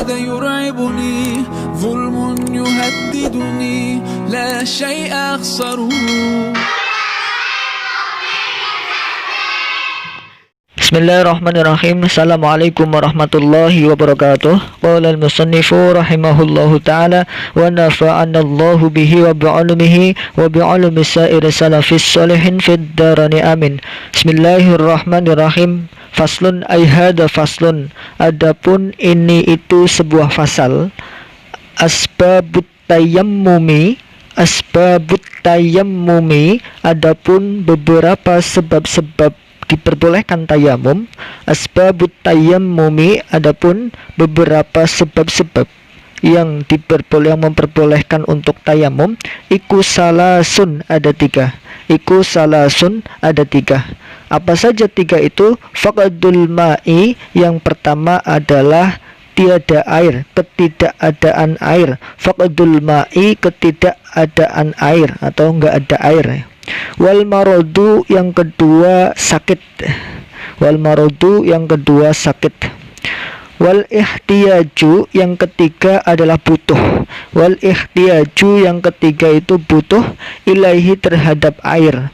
هذا يرعبني ظلم يهددني لا شيء أخسره. Bismillahirrahmanirrahim. Assalamualaikum warahmatullahi wabarakatuh. Qala al-musannifu rahimahullahu ta'ala wa nafa'anallahu bihi wa bi'ulumihi wa bi'ulumi sa'iri salafis salihin fid darani amin. Bismillahirrahmanirrahim. Faslun ay hada faslun. Adapun ini itu sebuah fasal. Asbabut tayammumi. Asbabut tayammumi. Adapun beberapa sebab-sebab diperbolehkan tayamum. Asbabut tayammumi, adapun beberapa sebab-sebab yang memperbolehkan untuk tayamum. Iku salasun, ada tiga. Iku salasun, ada tiga. Apa saja tiga itu? Faqadul ma'i, yang pertama adalah tiada air, ketidakadaan air. Faqadul ma'i, ketidakadaan air atau enggak ada air. Wal marodu, yang kedua sakit. Wal marodu, yang kedua sakit. Wal ihtiyaju, yang ketiga adalah butuh. Wal ihtiyaju, yang ketiga itu butuh ilaihi, terhadap air.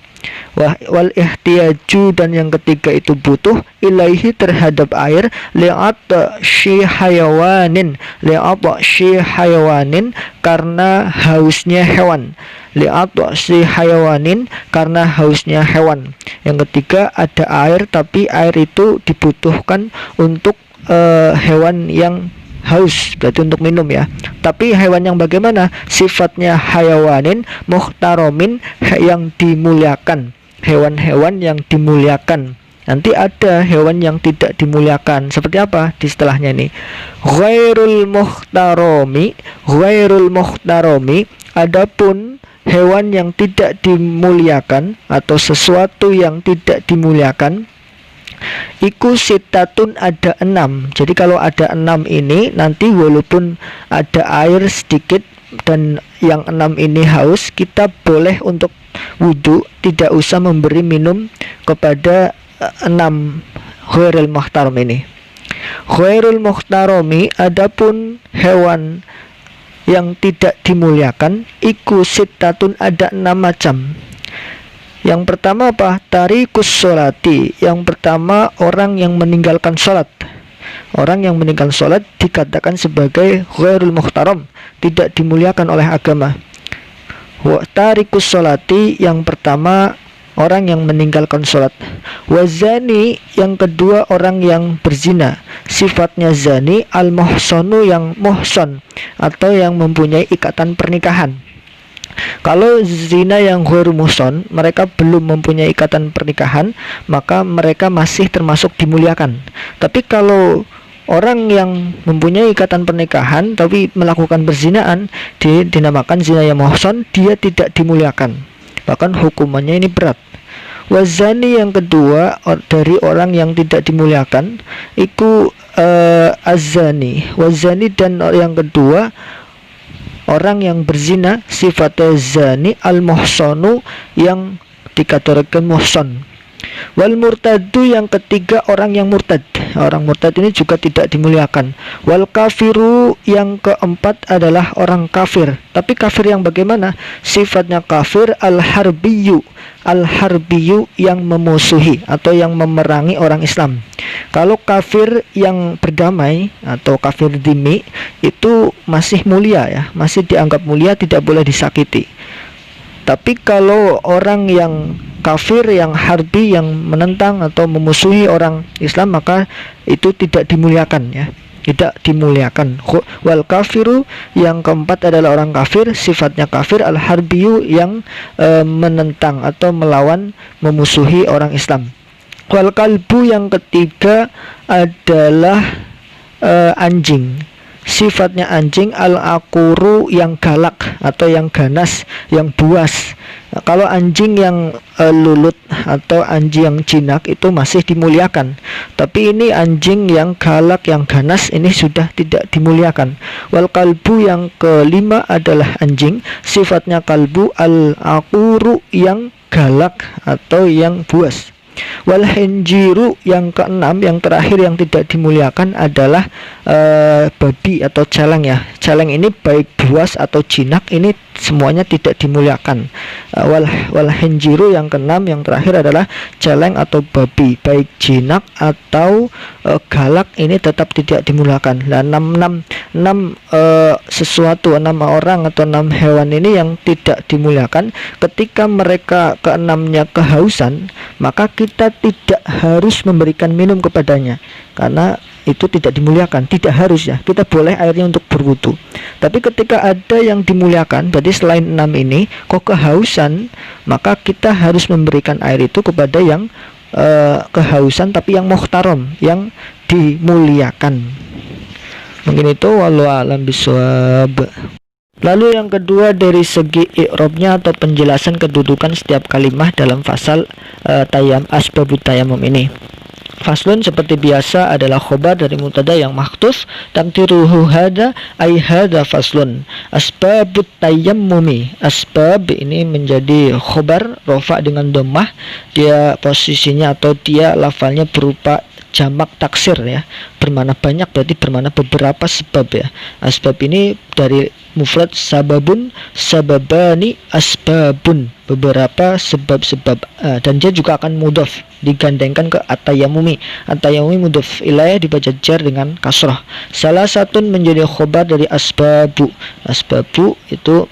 Wal ihtiyaju, dan yang ketiga itu butuh ilaihi, terhadap air. Li'atshi hayawanin, li'atshi hayawanin, karena hausnya hewan. Li'atshi hayawanin, karena hausnya hewan. Yang ketiga ada air, tapi air itu dibutuhkan untuk hewan yang haus, berarti untuk minum ya. Tapi hewan yang bagaimana? Sifatnya hayawanin muhtaromin, yang dimuliakan. Hewan-hewan yang dimuliakan. Nanti ada hewan yang tidak dimuliakan. Seperti apa di setelahnya ini? Ghairul muhtaromi. Ghairul muhtaromi, adapun hewan yang tidak dimuliakan atau sesuatu yang tidak dimuliakan. Iku sitatun, ada 6. Jadi kalau ada 6 ini, nanti walaupun ada air sedikit dan yang 6 ini haus, kita boleh untuk wudhu, tidak usah memberi minum kepada 6 ghairul muhtaram ini. Ghairul muhtarami, adapun hewan yang tidak dimuliakan. Iku sitatun, ada 6 macam. Yang pertama apa? Tarikus sholati. Yang pertama orang yang meninggalkan sholat. Orang yang meninggalkan sholat dikatakan sebagai ghairul muhtaram, tidak dimuliakan oleh agama. Tarikus sholati, yang pertama orang yang meninggalkan sholat. Wazani, yang kedua orang yang berzina. Sifatnya zani, al-muhsanu, yang muhson atau yang mempunyai ikatan pernikahan. Kalau zina yang ghairul muhson, mereka belum mempunyai ikatan pernikahan, maka mereka masih termasuk dimuliakan. Tapi kalau orang yang mempunyai ikatan pernikahan tapi melakukan berzinaan, dinamakan zina yang muhson, dia tidak dimuliakan. Bahkan hukumannya ini berat. Wazani, yang kedua dari orang yang tidak dimuliakan, iku azani. Wazani, dan yang kedua orang yang berzina, sifatnya zani, al-muhsanu, yang dikategorikan muhson. Wal murtadu, yang ketiga orang yang murtad. Orang murtad ini juga tidak dimuliakan. Wal kafiru, yang keempat adalah orang kafir. Tapi kafir yang bagaimana? Sifatnya kafir al-harbiyu. Al-harbiyu, yang memusuhi atau yang memerangi orang Islam. Kalau kafir yang berdamai atau kafir dhimmi itu masih mulia ya, masih dianggap mulia, tidak boleh disakiti. Tapi kalau orang yang kafir, yang harbi, yang menentang atau memusuhi orang Islam, maka itu tidak dimuliakan ya, tidak dimuliakan. Wal kafiru, yang keempat adalah orang kafir, sifatnya kafir al-harbiyu, yang menentang atau melawan, memusuhi orang Islam. Wal kalbu, yang ketiga adalah anjing. Sifatnya anjing al-akuru, yang galak atau yang ganas, yang buas. Kalau anjing yang lulut atau anjing yang jinak itu masih dimuliakan. Tapi ini anjing yang galak, yang ganas, ini sudah tidak dimuliakan. Wal kalbu, yang kelima adalah anjing. Sifatnya kalbu al-akuru, yang galak atau yang buas. Wal hinjiru yang keenam, yang terakhir yang tidak dimuliakan adalah babi atau celeng ya. Celeng ini baik buas atau jinak ini semuanya tidak dimuliakan. Wal hinjiru yang keenam, yang terakhir adalah celeng atau babi baik jinak atau galak ini tetap tidak dimuliakan. Nah, enam sesuatu, 6 orang atau 6 hewan ini yang tidak dimuliakan. Ketika mereka keenamnya kehausan, maka kita tidak harus memberikan minum kepadanya, karena itu tidak dimuliakan. Tidak harus ya, kita boleh airnya untuk berwudu. Tapi ketika ada yang dimuliakan, berarti selain 6 ini kok kehausan, maka kita harus memberikan air itu kepada yang kehausan tapi yang muhtaram, yang dimuliakan. Mungkin itu, wallahu a'lam bishawab. Lalu yang kedua dari segi i'rabnya atau penjelasan kedudukan setiap kalimah dalam fasal asbabut tayammum ini. Faslun seperti biasa adalah khobar dari mubtada yang mahdhuf, tamtiruhu hada ay hada faslun. Asbabut tayammumi, asbab ini menjadi khobar rofa dengan dhammah, dia posisinya atau dia lafalnya berupa jamak taksir ya, bermakna banyak, berarti bermakna beberapa sebab ya. Asbab ini dari mufrad sababun, sababani, asbabun, beberapa sebab-sebab, dan dia juga akan mudhaf, digandengkan ke at-tayammumi. At-tayammumi mudhaf ilaih dibaca jar dengan kasrah. Salah satu menjadi khobar dari asbabu. Asbabu itu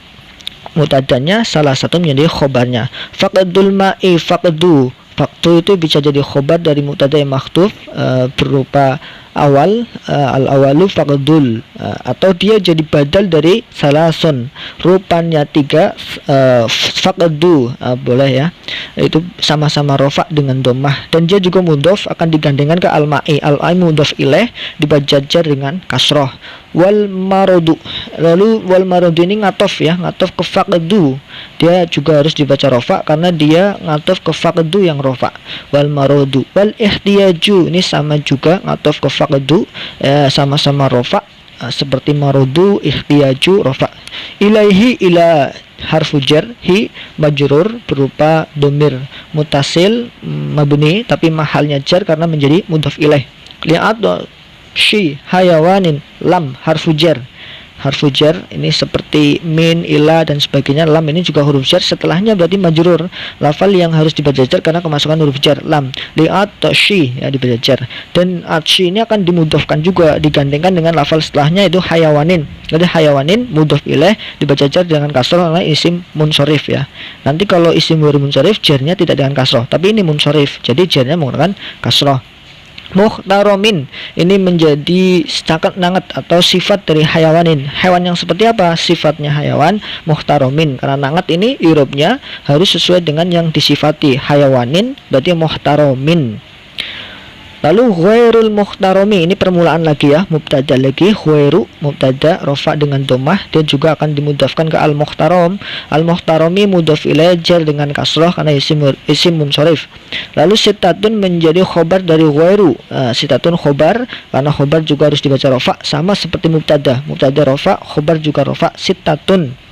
mutadanya, salah satu menjadi khobarnya. Faqdul ma'i, faqdu. Faktu itu bisa jadi khobar dari mubtada yang mahdhuf berupa awal, al-awalu faqdul, atau dia jadi badal dari salasun, rupanya 3, faqdu, boleh ya, itu sama-sama rofa dengan dhammah, dan dia juga mudhof akan digandengkan ke al-ma'i. Al-ma'i mudhof ilaih dibaca jar dengan kasroh. Wal marodu, lalu wal marodu ini ngatof ya, ngatof ke faqdu, dia juga harus dibaca rofa karena dia ngatof ke faqdu yang rofa. Wal marodu. Wal ihtiyaju, ini sama juga ngatof ke faqdu, sama-sama rofa, seperti marodu, ihtiyaju, rofa. Ilaihi, ila harfu jar, hi majrur berupa domir mutasil mabni tapi mahalnya jar karena menjadi mudhaf ilaih. Lihat shi hayawanin, lam harfu jar. Harfu jar ini seperti min, ila dan sebagainya. Lam ini juga huruf jar, setelahnya berarti majrur, lafal yang harus dibaca jar karena kemasukan huruf jar. Lam li'at shi ya, dibaca jar, dan atshi ini akan dimudhafkan juga, digandengkan dengan lafal setelahnya itu hayawanin. Jadi hayawanin mudhaf ilaih dibaca jar dengan kasroh karena isim munsharif ya. Nanti kalau isim ghairi munsharif jarnya tidak dengan kasroh, tapi ini munsharif jadi jarnya menggunakan kasroh. Muhtaromin ini menjadi setakat nangat atau sifat dari hayawanin. Hewan yang seperti apa? Sifatnya hayawan muhtaromin, karena nangat ini irobnya harus sesuai dengan yang disifati. Hayawanin berarti muhtaromin. Lalu ghairul muhtaromi ini permulaan lagi ya, mubtada lagi, ghairu mubtada rofa dengan dhammah, dia juga akan dimudhafkan ke al muhtarom. Al muhtaromi mudhaf ilaih jar dengan kasrah karena isim munsharif. Lalu sitatun menjadi khobar dari ghairu. Sitatun khobar karena khobar juga harus dibaca rofa, sama seperti mubtada rofa, khobar juga rofa. Sitatun.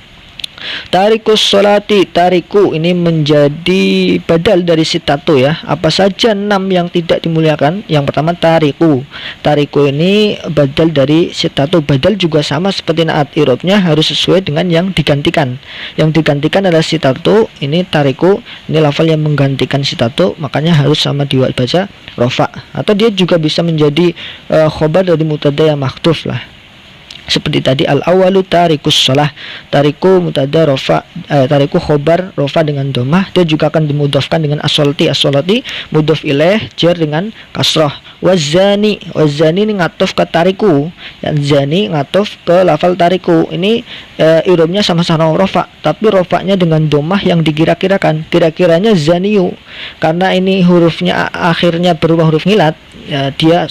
Tarikus sholati, tariku ini menjadi badal dari sitatu ya. Apa saja 6 yang tidak dimuliakan? Yang pertama tariku. Tariku ini badal dari sitatu. Badal juga sama seperti naat, irobnya harus sesuai dengan yang digantikan. Yang digantikan adalah sitatu, ini tariku, ini lafal yang menggantikan sitatu, makanya harus sama dibaca rofa. Atau dia juga bisa menjadi khobar dari mubtada yang mahdhuf lah. Seperti tadi al-awalu tarikus shalah, tariku mubtada rofa, tariku khobar rofa dengan dhammah, dia juga akan dimudhafkan dengan as-sholati. As-sholati mudhaf ilaih jar dengan kasrah. Wazani, wazani ini ngatof ke tariku, dan zani ngatof ke lafal tariku. Ini irobnya sama-sama rofa, tapi rofanya dengan dhammah yang dikira-kirakan. Kira-kiranya zaniyu, karena ini hurufnya akhirnya berubah huruf ngilat, dia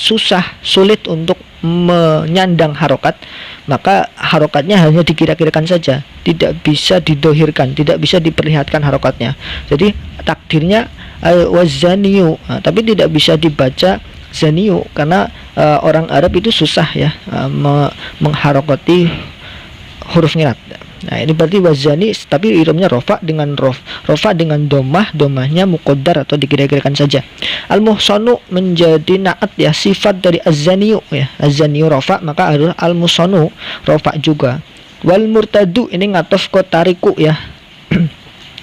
sulit untuk menyandang harokat, maka harokatnya hanya dikira-kirakan saja, tidak bisa didohirkan, tidak bisa diperlihatkan harokatnya. Jadi takdirnya wazaniyu, tapi tidak bisa dibaca zaniyu karena orang Arab itu susah ya mengharokati huruf ngilat. Nah, ini berarti wazani, tapi iramnya rofa dengan rofa dengan domahnya muqaddar atau dikira-kirakan saja. Al-muhsanu menjadi naat ya, sifat dari az-zaniyu ya. Az-zaniyu rofa, maka adalah al-muhsanu rofa juga. Wal murtadu ini ngatof ke tariku ya.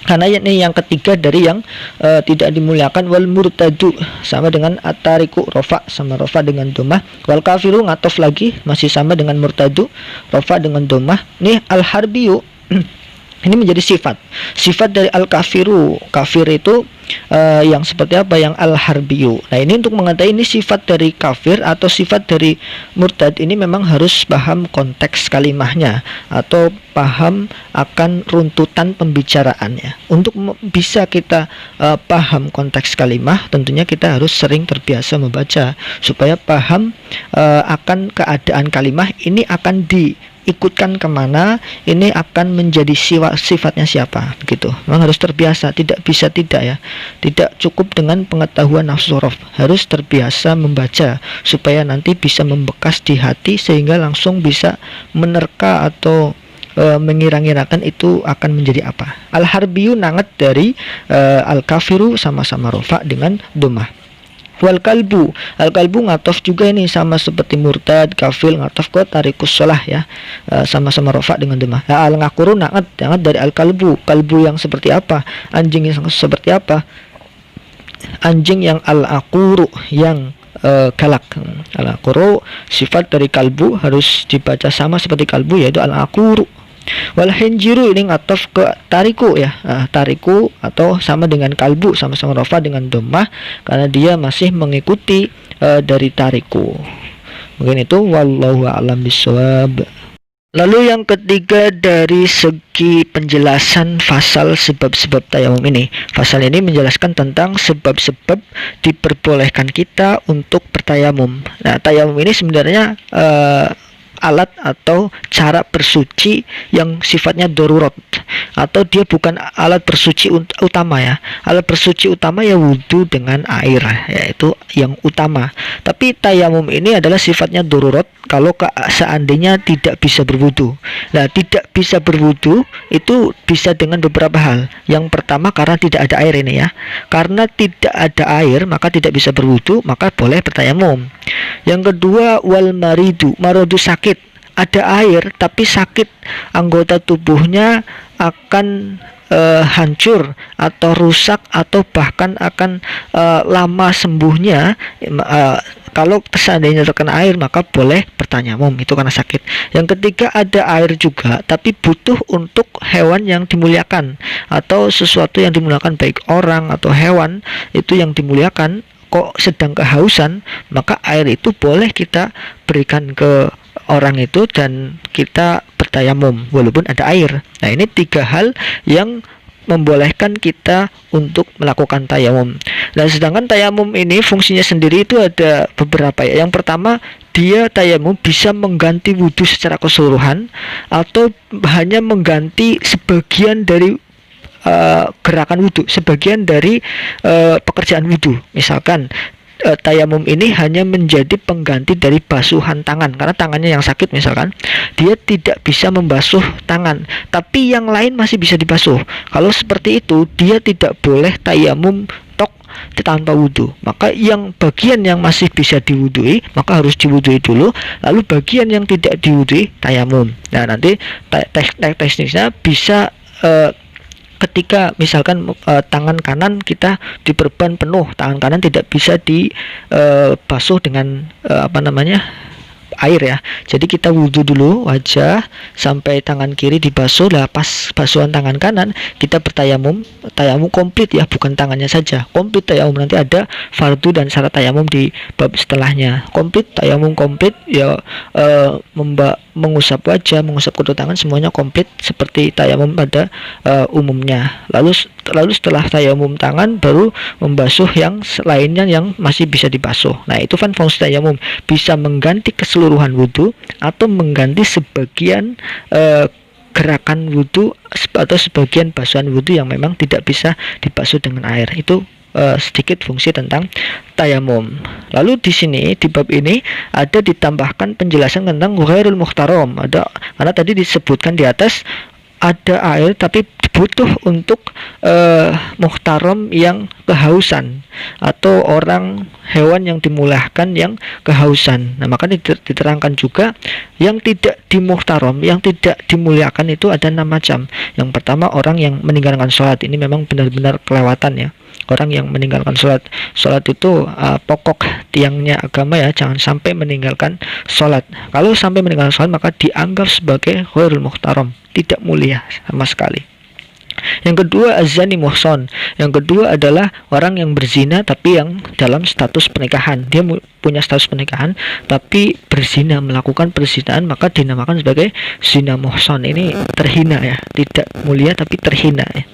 Karena ini yang ketiga dari yang tidak dimuliakan. Wal murtadu sama dengan atariku rofa, sama rofa dengan domah. Wal kafiru ngatof lagi masih sama dengan murtadu, rofa dengan domah. Nih al harbiyu ini menjadi sifat dari al kafiru. Kafir itu yang seperti apa? Yang al harbiyu. Nah, ini untuk mengetahui ini sifat dari kafir atau sifat dari murtad, ini memang harus paham konteks kalimahnya atau paham akan runtutan pembicaraannya. Untuk bisa kita paham konteks kalimah, tentunya kita harus sering terbiasa membaca supaya paham akan keadaan kalimah ini akan diikutkan kemana, ini akan menjadi sifatnya siapa, begitu. Memang harus terbiasa, tidak bisa tidak ya, tidak cukup dengan pengetahuan nafsu sorof, harus terbiasa membaca supaya nanti bisa membekas di hati sehingga langsung bisa menerka atau mengira-ngirakan itu akan menjadi apa. Al harbiyu nangat dari al kafiru, sama-sama rofa dengan domah. Wal kalbu, al kalbu ngatof juga ini sama seperti murtad, kafil ngatof ke tarikus sholah ya, sama-sama rofa dengan domah. Nah, al ngakuru nangat dari al kalbu. Kalbu yang seperti apa? Anjing yang seperti apa? Anjing yang al akuru, yang galak. Al akuru sifat dari kalbu harus dibaca sama seperti kalbu, yaitu al akuru. Wal hinjiru ini ngatof ke tariku ya. Tariku atau sama dengan kalbu, sama-sama rofa dengan domah karena dia masih mengikuti dari tariku. Mungkin itu, wallahu a'lam bishawab. Lalu yang ketiga dari segi penjelasan fasal sebab-sebab tayamum ini. Fasal ini menjelaskan tentang sebab-sebab diperbolehkan kita untuk bertayamum. Nah, tayamum ini sebenarnya alat atau cara bersuci yang sifatnya darurat, atau dia bukan alat bersuci utama ya. Alat bersuci utama ya wudhu dengan air, yaitu yang utama. Tapi tayamum ini adalah sifatnya darurat kalau seandainya tidak bisa berwudhu. Nah, tidak bisa berwudhu itu bisa dengan beberapa hal. Yang pertama karena tidak ada air ini ya. Karena tidak ada air maka tidak bisa berwudhu, maka boleh bertayamum. Yang kedua, wal maridu, marodu sakit. Ada air tapi sakit, anggota tubuhnya akan hancur atau rusak atau bahkan akan lama sembuhnya. Kalau seandainya terkena air maka boleh bertayamum, itu karena sakit. Yang ketiga, ada air juga tapi butuh untuk hewan yang dimuliakan atau sesuatu yang dimuliakan, baik orang atau hewan itu yang dimuliakan kok sedang kehausan, maka air itu boleh kita berikan ke orang itu dan kita bertayamum walaupun ada air. Nah, ini tiga hal yang membolehkan kita untuk melakukan tayamum. Nah, sedangkan tayamum ini fungsinya sendiri itu ada beberapa ya. Yang pertama, dia tayamum bisa mengganti wudhu secara keseluruhan atau hanya mengganti sebagian dari gerakan wudhu, sebagian dari pekerjaan wudhu. Misalkan tayamum ini hanya menjadi pengganti dari basuhan tangan, karena tangannya yang sakit misalkan, dia tidak bisa membasuh tangan, tapi yang lain masih bisa dibasuh. Kalau seperti itu, dia tidak boleh tayamum tanpa wudhu. Maka yang bagian yang masih bisa diwudhui maka harus diwudhui dulu, lalu bagian yang tidak diwudhui tayamum. Nah, nanti teknisnya bisa ketika misalkan tangan kanan kita diperban penuh, tangan kanan tidak bisa dibasuh dengan air ya. Jadi kita wudhu dulu wajah sampai tangan kiri dibasuh. Lah pas basuhan tangan kanan kita bertayamum, tayamum komplit ya, bukan tangannya saja, komplit tayamum. Nanti ada fardu dan syarat tayamum di bab setelahnya. Komplit tayamum komplit ya, mengusap wajah, mengusap kedua tangan, semuanya komplit seperti tayamum pada umumnya. Lalu setelah tayamum tangan baru membasuh yang lainnya yang masih bisa dibasuh. Nah, itu kan fungsi tayamum, bisa mengganti keseluruhan wudhu atau mengganti sebagian gerakan wudhu atau sebagian basuhan wudhu yang memang tidak bisa dibasuh dengan air. Itu sedikit fungsi tentang tayamum. Lalu di sini di bab ini ada ditambahkan penjelasan tentang ghairul muhtaram. Ada, karena tadi disebutkan di atas ada air tapi butuh untuk muhtaram yang kehausan atau orang hewan yang dimuliakan yang kehausan. Nah, maka diterangkan juga yang tidak dimuhtaram, yang tidak dimuliakan itu ada 6 macam. Yang pertama, orang yang meninggalkan sholat. Ini memang benar-benar kelewatan ya. Orang yang meninggalkan sholat. Sholat itu pokok tiangnya agama ya. Jangan sampai meninggalkan sholat. Kalau sampai meninggalkan sholat maka dianggap sebagai ghairul muhtaram, tidak mulia sama sekali. Yang kedua, azani muhson. Yang kedua adalah orang yang berzina tapi yang dalam status pernikahan. Dia punya status pernikahan tapi berzina, melakukan perzinahan, maka dinamakan sebagai zina muhson. Ini terhina ya, tidak mulia tapi terhina ya.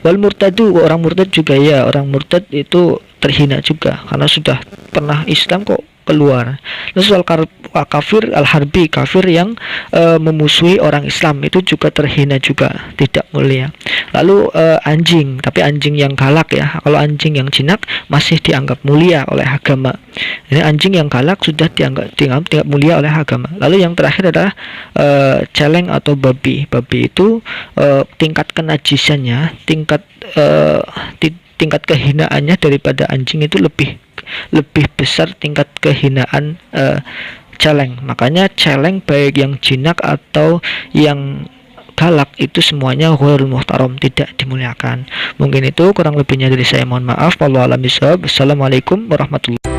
Wal murtadu, orang murtad juga ya. Orang murtad itu terhina juga karena sudah pernah Islam kok keluar. Lalu soal kafir al-harbi, kafir yang memusuhi orang Islam, itu juga terhina juga, tidak mulia. Lalu anjing, tapi anjing yang galak ya. Kalau anjing yang jinak masih dianggap mulia oleh agama. Ini anjing yang galak sudah dianggap tidak mulia oleh agama. Lalu yang terakhir adalah celeng atau babi. Babi itu tingkat kenajisannya, tingkat kehinaannya daripada anjing itu lebih besar tingkat kehinaan celeng. Makanya celeng baik yang jinak atau yang galak itu semuanya ghairul muhtaram, tidak dimuliakan. Mungkin itu kurang lebihnya dari saya, mohon maaf. Wallahu a'lam bishawab. Assalamualaikum warahmatullahi wabarakatuh.